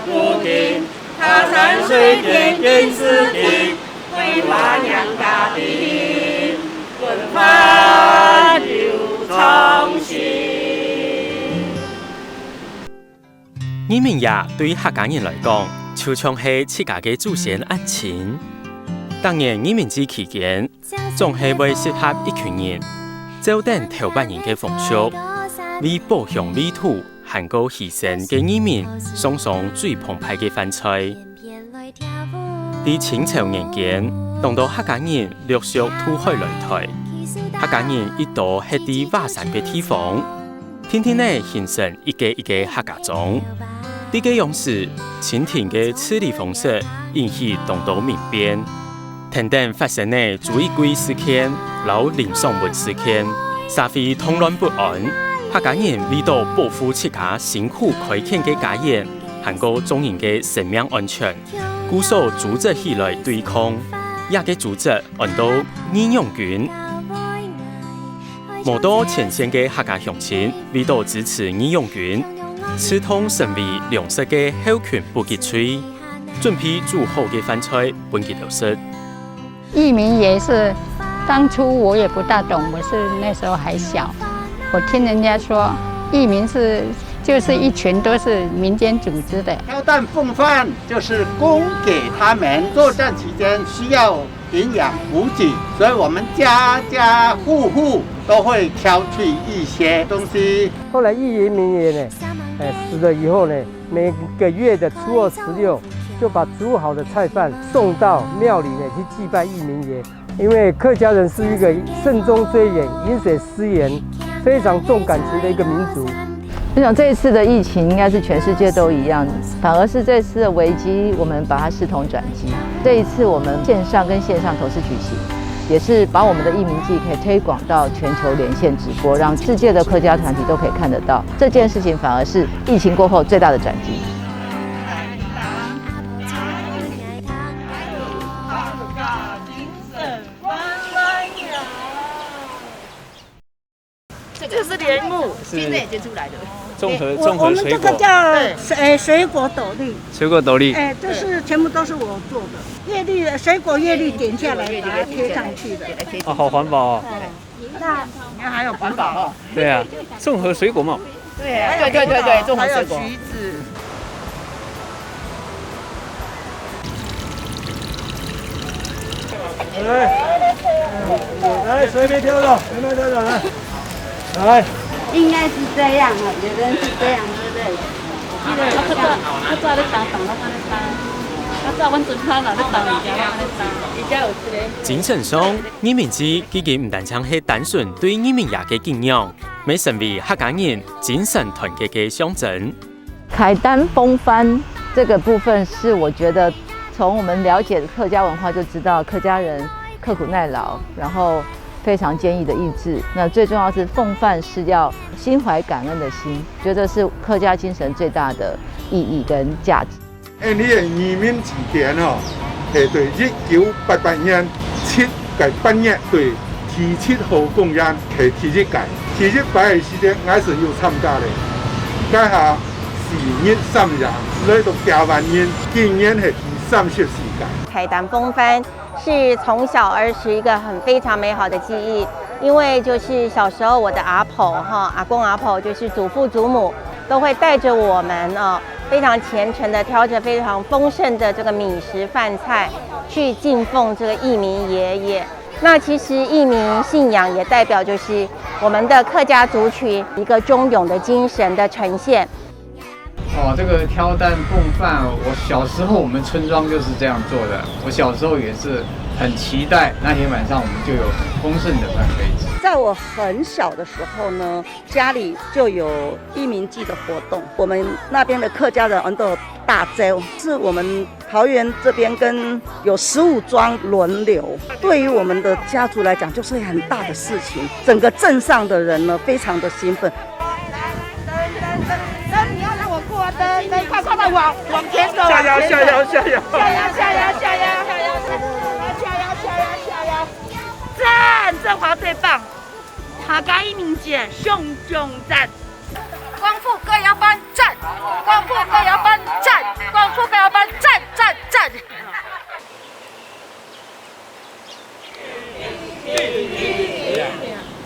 不停，他山水田经四地，为华娘家庭，文化流长行。移民夜对客家人来讲，就像是自家嘅祖先爱情。当年移民节期间，总是为适合一群人，照等头班人嘅风俗，为保乡美土，含过牺牲嘅移民，送上最澎湃嘅饭菜。喺清朝年间，当到客家人陆续渡海来台，客家人一度喺啲瓦山嘅地方，天天呢形成一个一个客家庄。呢個樣式，清廷嘅處理方式引起眾多民變，等等發生嘅朱一貴事件、老林爽文事件，社會動亂不安。客家人為到保護自家辛苦開墾嘅家園，還有眾人嘅生命安全，故所組織起來對抗，也嘅組織按到義勇軍。無多前線嘅客家鄉親為到支持義勇軍。刺痛成為糧食嘅後勤補給區，準備煮好嘅飯菜分給流食。義民也是，當初我也不大懂，我是那時候還小，我聽人家說義民就是一群都是民間組織的。挑擔奉飯就是供給他們，作戰期間需要營養補給，所以我們家家戶戶都會挑取一些東西。後來義民也呢。死了以後呢，每個月的初二、16就把煮好的菜飯送到廟裡呢去祭拜義民爺。因為客家人是一個慎終追遠、飲水思源、非常重感情的一個民族。我想這一次的疫情應該是全世界都一樣，反而是這次的危機，我們把它視同轉機。這一次我們線上跟線上同時舉行。也是把我們的義民祭可以推廣到全球連線直播，讓世界的客家團體都可以看得到。這件事情反而是疫情過後最大的轉機。这是莲雾，现在已经出来的。综合我们这个叫水果斗笠。水果斗笠。这是全部都是我做的。叶绿水果叶绿点下来，把它贴上去的。哦，好环保哦。那你看还有环保哦。对啊，综合水果帽。对啊，对，综合水果。还有橘子。来，随便挑着，来。应该是这样啊，有的人是这样，对不对？我做咧打饭，我帮你打。我做阮准汤啦，咧打人家，我帮你打。而家有这个。精神上，移民節已經唔單止係單純對移民夜嘅敬仰，咪成為客家人精神團結嘅象徵。凱丹風帆這個部分是我覺得從我們了解客家文化就知道，客家人刻苦耐勞，然後非常堅毅的意志。那最重要是奉飯是要心懷感恩的心，覺得是客家精神最大的意義跟價值。你嘅移民之前哦，係對1988年7屆8月對第7號公園係第1屆，第1屆嘅時間我是有參加嘅，家下4月3日來到台灣人，今年係第34屆。凱丹風帆是從小兒時一個非常美好的記憶，因為就是小時候我的阿婆阿公阿婆就是祖父祖母都會帶着我們非常虔誠的挑着非常豐盛的這個米食飯菜去敬奉這個義民爺爺。那其實義民信仰也代表就是我們的客家族群一個忠勇的精神的呈現。這個挑擔奉飯，我小時候我們村莊就是這樣做的。我小時候也是很期待那天晚上我們就有豐盛的飯可以吃。在我很小的時候呢，家裡就有義民祭的活動。我們那邊的客家人都有大洲，是我們桃園這邊跟有15莊輪流。對於我們的家族來講，就是很大的事情。整個鎮上的人呢，非常的興奮。你要讓我過燈，快的往前走。下腰。讚，振華最棒！客家義民節上讚！光復各窯班讚！光復各窯班讚！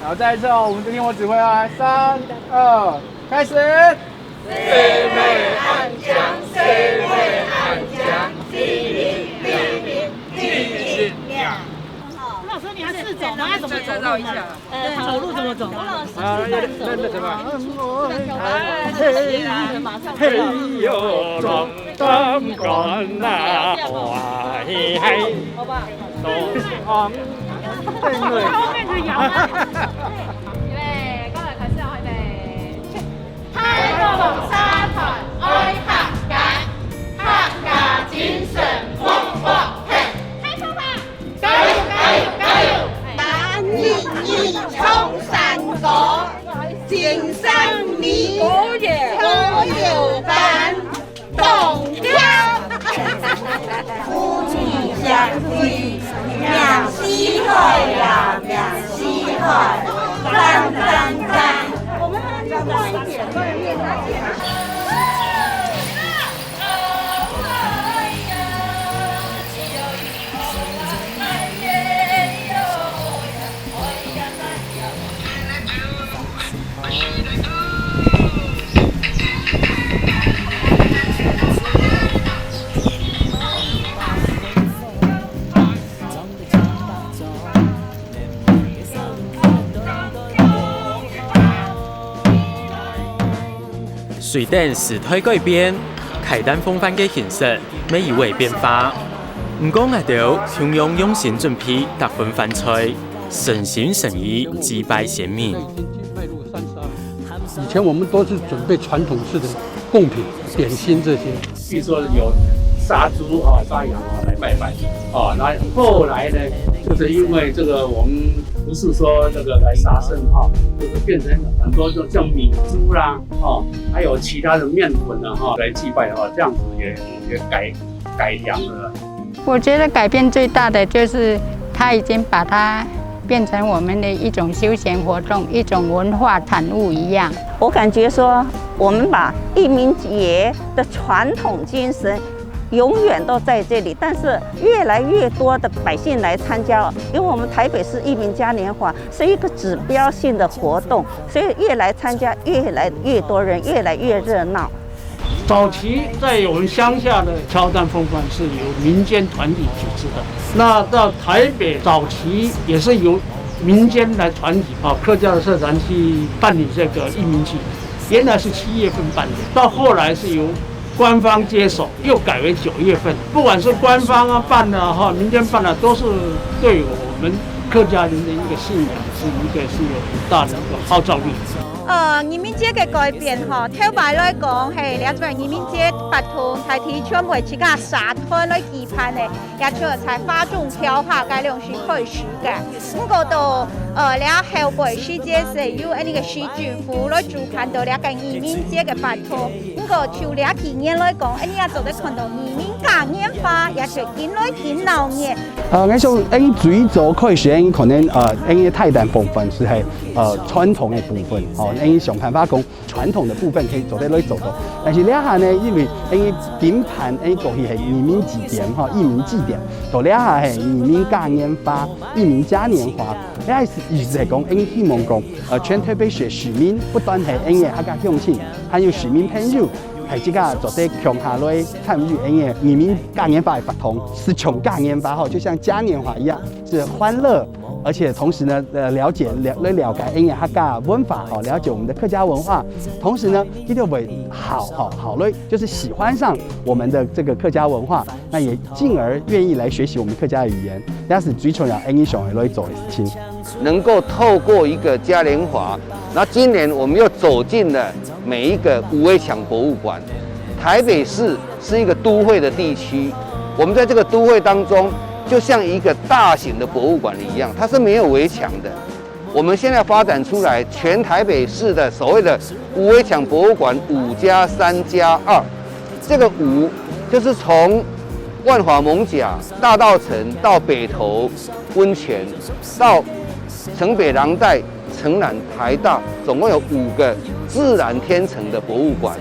好，再一次哦，我们听我指挥啊，3、2，开始。C位暗枪，C位暗枪，第零第亮。老师，你要自走吗？要怎么走？绕一下。走路怎么走？啊，那什么？嘿呦，龙灯管呐，嘿嘿，好吧。啊，对对。后面才摇吗？預備，今日開始我哋開幕沙灘愛客家，客家精神風火慶，開放吧！加油加油加油！大義衝山歌，精神你歌謠版，動跳，夫妻相會，兩西海呀，兩西海，赞赞赞！我们还要快一点，快一点，快一点。随着时代改变，开单风范的形式每一位变化。不过，我哋同样用心准备特份饭菜，诚心诚意祭拜神明。以前我们都是准备传统式的贡品、点心这些，比如说有杀猪啊、杀羊啊来拜拜啊。那后来呢，就是因为这个我们不是说这个来杀生哈，就是变成很多就像米猪啦，哦，还有其他的面粉啊哈来祭拜的话，这样子也改良了。我觉得改变最大的就是他已经把它变成我们的一种休闲活动，一种文化产物一样。我感觉说，我们把义民节的传统精神永远都在这里，但是越来越多的百姓来参加，因为我们台北市义民嘉年华是一个指标性的活动，所以越来参加，越来越多人，越来越热闹。早期在我们乡下的挑担风帆是由民间团体组织的，那到台北早期也是由民间来团体客家的社团去办理这个义民祭，原来是7月份办的，到后来是由官方接手，又改为9月份。不管是官方办的民间办的，都是对我们客家人的一个信仰是有很大的一个号召力。移民節嘅改變挑擺來講係兩種移民節不同，係提倡為自家沙灘來舉辦嘅，也出才花種挑下嘅兩是開始嘅。咁個到兩後輩時節是由呢個市政府來主辦到兩個移民節嘅不同。咁個就兩幾年來講，呢一就得看到移民嘉年華，也是見來見鬧嘅。我想最早開始可能泰丹風帆是係傳統嘅部分想辦法講傳統的部分可以做得來做到，但是兩下呢，因為點辦過去係移民祭典移民祭典，到兩下係移民嘉年華、移民嘉年華，兩下意思係講希望講全台北市市民不單係客家鄉親，還有市民朋友係自家做得強下來參與移民嘉年華的活動，是從嘉年華就像嘉年華一樣，是歡樂。而且同時呢，了解客家文化，了解我們的客家文化。同時呢，呢條會好嘞，就是喜歡上我們的這個客家文化，那也進而願意來學習我們客家的語言，那是最重要想來做的事情。能夠透過一個嘉年華，那今年我們又走進了每一個吳威強博物館。台北市是一個都會的地區，我們在這個都會當中，就像一個大型的博物館一樣，它是沒有圍牆的。我們現在發展出來，全台北市的所謂的吳威強博物館5+3+2，這個5就是從萬華艋舺、大稻埕到北投溫泉，到城北廊帶、城南台大，總共有5個自然天成的博物館。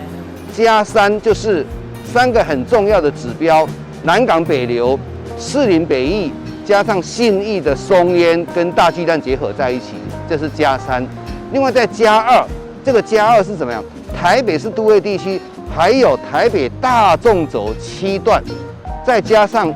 加3就是3個很重要的指標：南港北流、士林北藝、加上信义的松烟跟大巨蛋结合在一起，这是加3。另外再加2，这个加2是怎么样？台北市都会地区还有台北大纵轴7段，再加上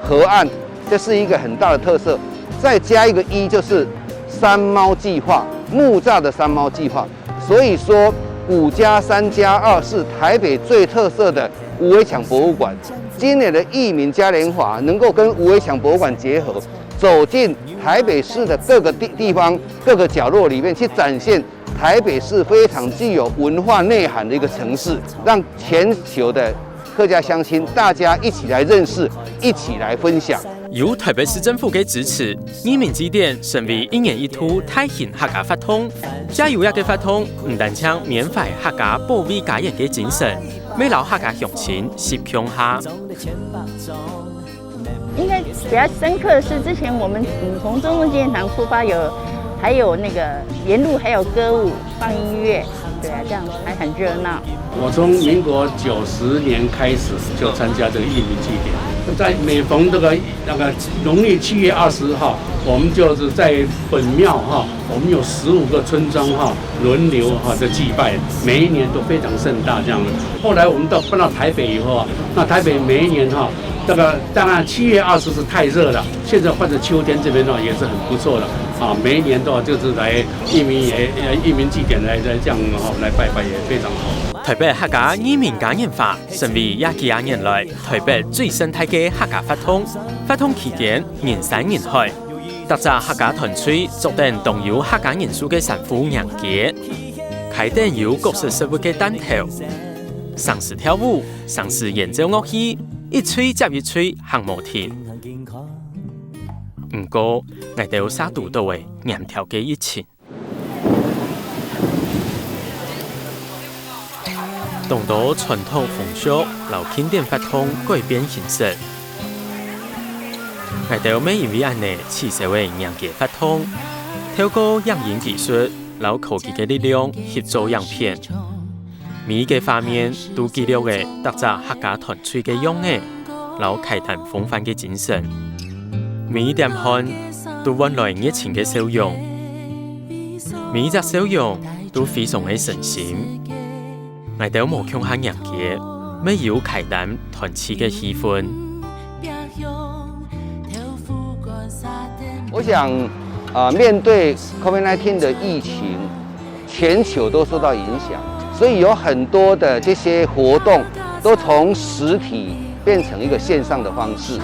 河岸，这是一个很大的特色。再加一个1，就是三猫计划，木栅的三猫计划。所以说5+3+2是台北最特色的吴伟强博物馆。今年的义民嘉年华能够跟吴伟强博物馆结合，走进台北市的各个地方、各个角落里面去展现台北市非常具有文化内涵的一个城市，让全球的客家乡亲大家一起来认识，一起来分享。由台北市政府嘅支持，义民之店成为1年1度大型客家法通。加油嘅法通唔但將缅懷客家保衛家園嘅精神，未留客家鄉親實強下。应该比较深刻的是，之前我们从中正纪念堂出发还有那个沿路还有歌舞放音乐，对啊，这样还很热闹。我从民国90年开始就参加这个义民祭典，在每逢这个农历7月20号，我们就是在本庙我们有15个村庄轮流的祭拜，每一年都非常盛大这样的。后来我们搬到台北以后那台北每一年这个当然7月20是太热了，现在换成秋天这边也是很不错的每一年都就是来义民祭典来这样来拜拜也非常好。台北客家义民嘉年華成為廿幾年來台北最生態嘅客家法通。法通期間人山人海，特紮客家團隊作定動搖客家元素嘅神父人傑，開店有各式食物嘅單頭，嘗試跳舞，嘗試演奏樂器，一吹接一吹行無停。不過，我哋有沙度到嘅岩條嘅熱情。當到傳統風俗，留經典法通改變形式。我哋每因為安尼刺激為人嘅法通，透過影影技術、留科技嘅力量協助影片，每個畫面都記錄嘅特質客家團隊嘅勇氣，留開壇風範嘅精神。每一點看都換來熱情嘅笑容，每一隻笑容都非常嘅神心。我哋冇強行人嘅，沒有開壇團契嘅氣氛。我想面對 COVID-19 的疫情，全球都受到影響，所以有很多的這些活動都從實體變成一個線上的方式。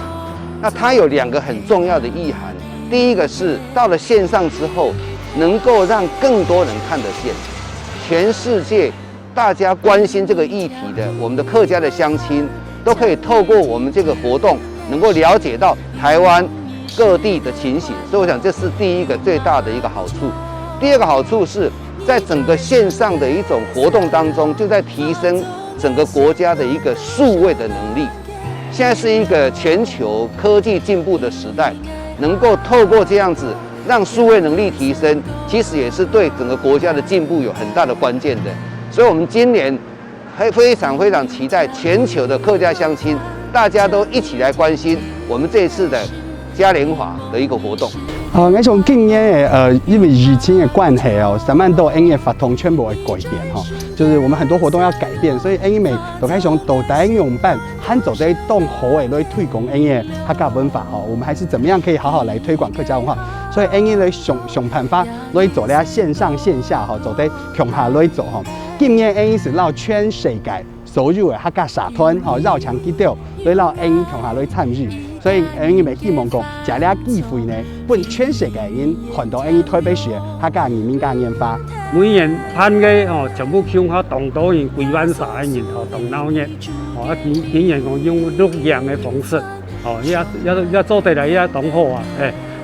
那它有2個很重要的意涵，第一個是到了線上之後，能夠讓更多人看得見，全世界大家關心這個議題的，我們的客家的鄉親都可以透過我們這個活動，能夠了解到台灣各地的情形。所以我想這是第一個最大的一個好處。第二個好處是在整個線上的一種活動當中，就在提升整個國家的一個數位的能力。現在是一個全球科技進步的時代，能夠透過這樣子讓數位能力提升，其實也是對整個國家的進步有很大的關鍵的。所以我們今年還非常非常期待全球的客家鄉親，大家都一起來關心我們這一次的嘉年華的一個活動。我從今年因為疫情的關係3萬多音樂法通全部會改變就是我們很多活動要改變，所以音樂都開始都帶用辦，喊走在動好誒來推廣音樂客家文化我們還是怎麼樣可以好好來推廣客家文化，所以音樂來想辦法來做咧線上線下做在強下來做今年音樂是讓全世界所有的客家社團繞牆基調來讓音樂強下來參與。所以因為希望講，這倆機會呢，本全世界人看到因台北市客家義民嘉年華。每年辦嘅全部腔下動到人幾萬3個人動鬧熱，今年講用錄像嘅方式，要做得來要動好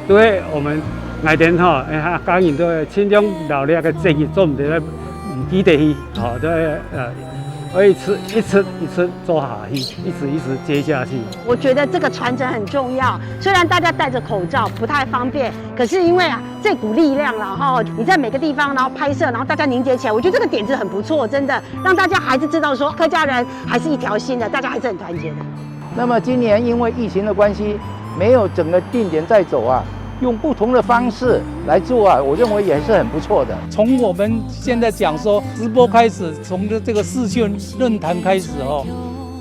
對我們外地客家人都盡量留呢個職業做唔得，唔記得去對一次做下去，一直接下去。我觉得这个传承很重要。虽然大家戴着口罩不太方便，可是因为这股力量你在每个地方拍摄，然后大家凝结起来，我觉得这个点子很不错，真的让大家还是知道说客家人还是一条心的，大家还是很团结的。那么今年因为疫情的关系，没有整个定点在走啊，用不同的方式来做啊，我认为也是很不错的。从我们现在讲说直播开始，从这个视讯论坛开始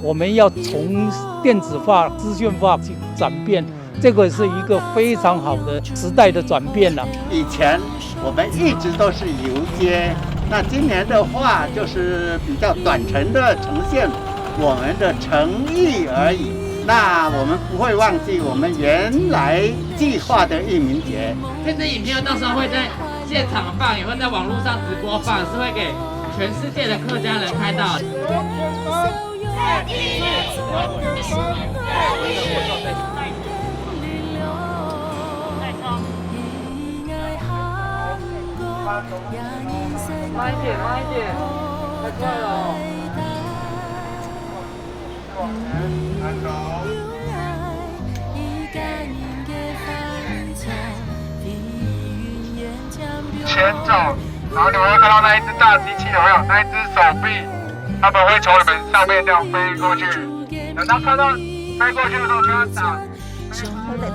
我们要从电子化、资讯化去转变，这个是一个非常好的时代的转变了。以前我们一直都是游街，那今年的话就是比较短程的呈现我们的诚意而已。那我们不会忘记我们原来计划的义民节。这支影片到时候会在现场放，也会在网络上直播放，是会给全世界的客家人看到。慢一点，慢一点，太快了。前走，然后你们会看到那一只大机器，有没有？那一只手臂，他们会从你们上面这样飞过去。等到看到飞过去的时候，就要打。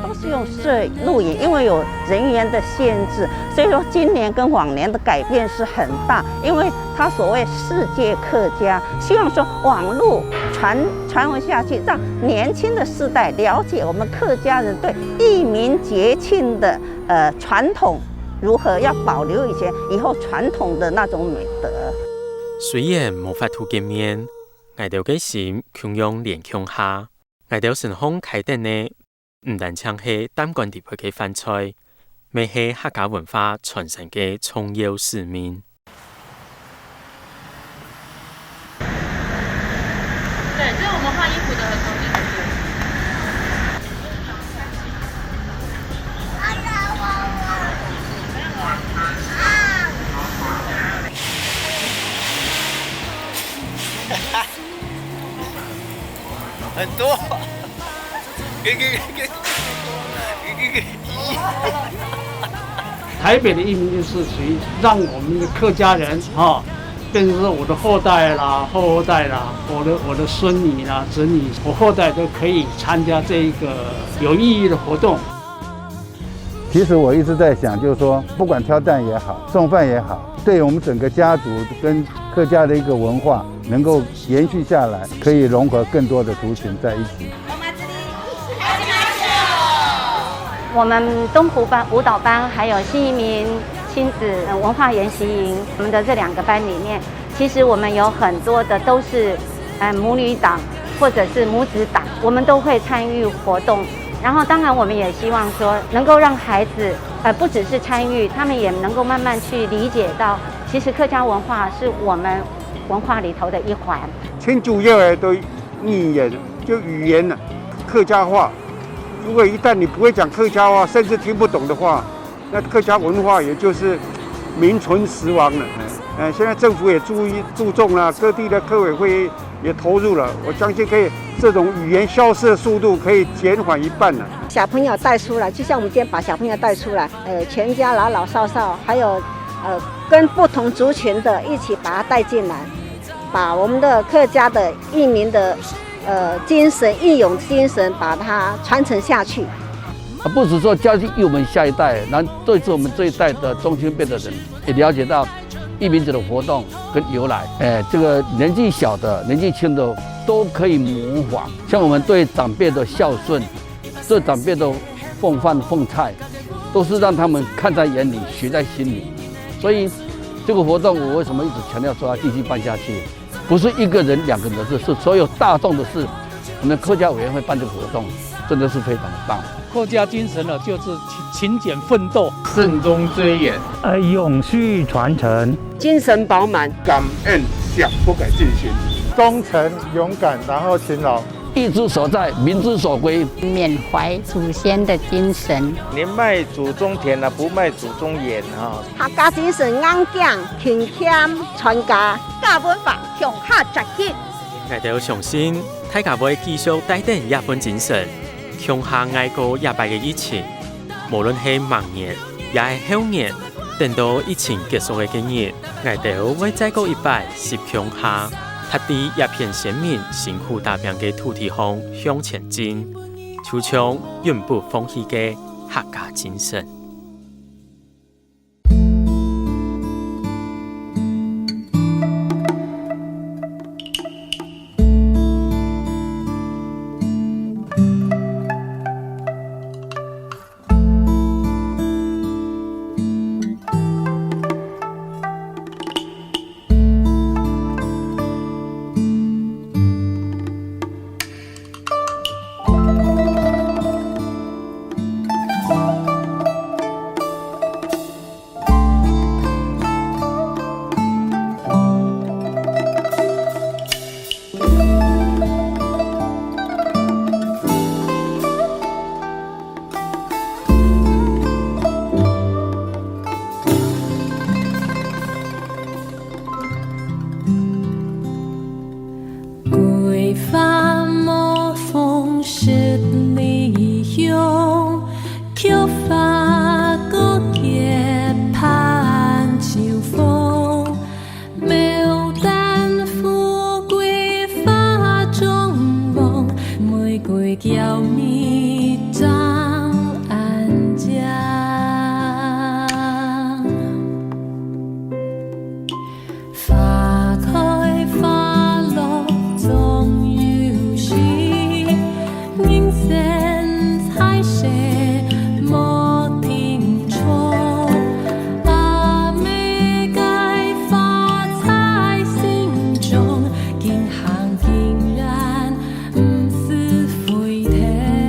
都是用摄录影，因为有人员的限制，所以说今年跟往年的改变是很大。因为他所谓世界客家，希望说网络传闻下去，让年轻的世代了解我们客家人对义民节庆的传统，如何要保留以后传统的那种美德。虽然无法度见面，我哋嘅心强用连强下，我哋成功开店呢。唔但唱係擔竿地區嘅飯菜，咪係客家文化傳承嘅重要使命。对，就是我们换衣服的很容易。很多。台北的义民就是属于让我们的客家人变成是我的后代啦、后代啦、我的孙女啦、子女，我后代都可以参加这一个有意义的活动。其实我一直在想，就是说，不管挑担也好，送饭也好，对我们整个家族跟客家的一个文化能够延续下来，可以融合更多的族群在一起。我们东湖班舞蹈班还有新移民亲子文化研习营，我们的这2个班里面，其实我们有很多的都是母女档或者是母子档，我们都会参与活动。然后当然我们也希望说，能够让孩子不只是参与，他们也能够慢慢去理解到，其实客家文化是我们文化里头的一环。最主要的语言就语言了，客家话。如果一旦你不会讲客家话，甚至听不懂的话，那客家文化也就是名存实亡了。现在政府也注重了，各地的客委会也投入了，我相信可以这种语言消失的速度可以减缓一半了。小朋友带出来，就像我们今天把小朋友带出来，全家老老少少，还有跟不同族群的一起把他带进来，把我们的客家的义民的精神、义勇精神，把它传承下去。不只说教育我们下一代，然后对我们这一代的中青辈的人，也了解到义民节的活动跟由来。这个年纪小的、年纪轻的都可以模仿。像我们对长辈的孝顺，对长辈的奉饭奉菜，都是让他们看在眼里、学在心里。所以这个活动，我为什么一直强调说要继续办下去？不是1个人、2个人的事，是所有大众的事。我们客家委员会办这个活动，真的是非常的棒。客家精神呢，就是勤俭奋斗，慎终追远，永续传承，精神饱满，感恩想不改进行，忠诚勇敢，然后勤劳。义之所在，民之所归，缅怀祖先的精神，年迈祖宗田啊，不迈祖宗眼啊。客家精神硬頸、勤儉傳家，家文化向下扎根。我哋相信，大家會繼續帶定日本精神，向下愛過100嘅疫情，無論係明年，也係後年，等到疫情結束嘅今日，我哋會再過100是向下。踏地一片鮮明、辛苦打拼嘅土地上向前進，就像永不放弃的客家精神。行行然不是回头。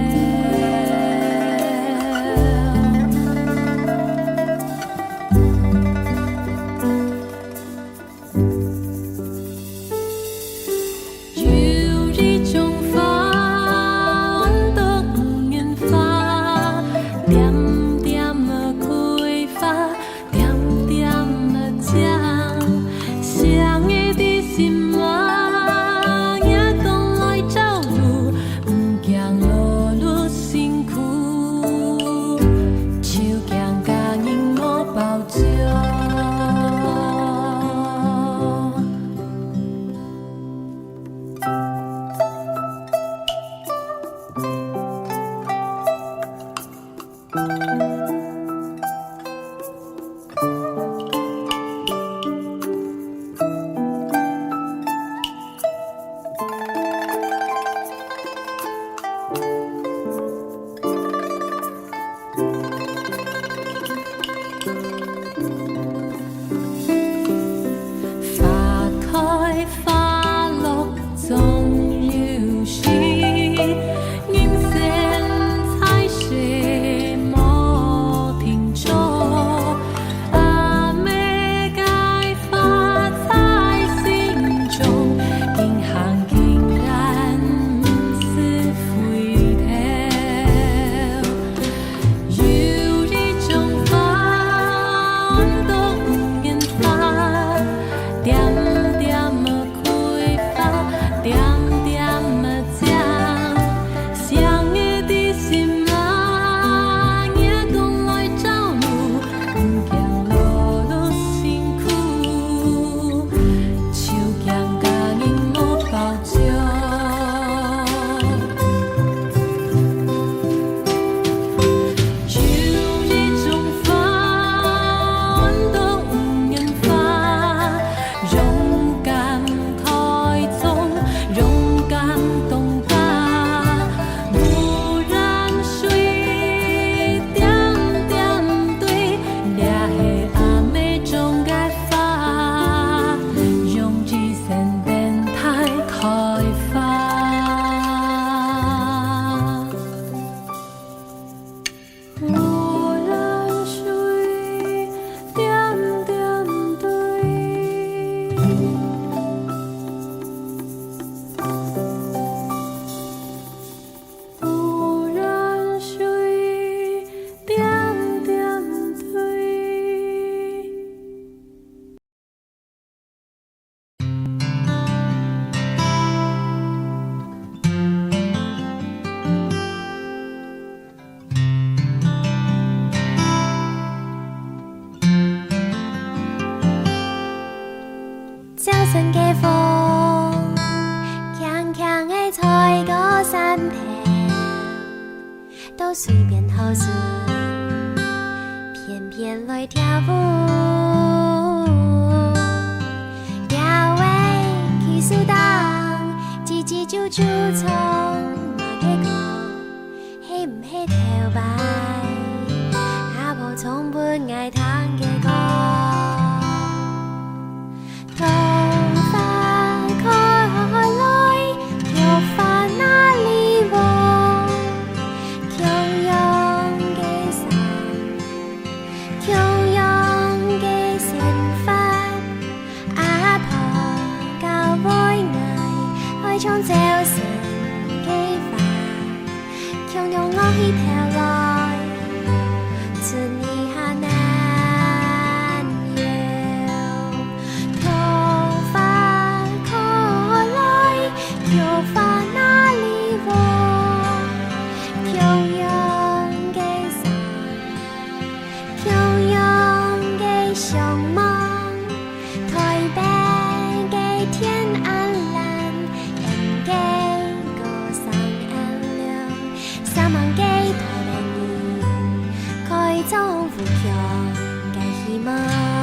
随便好事，偏偏来跳舞。调位去苏当，叽叽啾啾从哪个讲，喜唔喜跳摆？阿婆从不爱听嘅歌。头发开来，头发哪里望？强阳嘅伞，强阳嘅线发，阿婆教我爱开窗照成嘅花，强阳我去跳来，自你下难有。头发开来，头发哪里望？强阳嘅伞，强阳嘅向望，台北嘅天暗蓝，人嘅歌声暗亮，三万嘅台北人，开创富强嘅希望。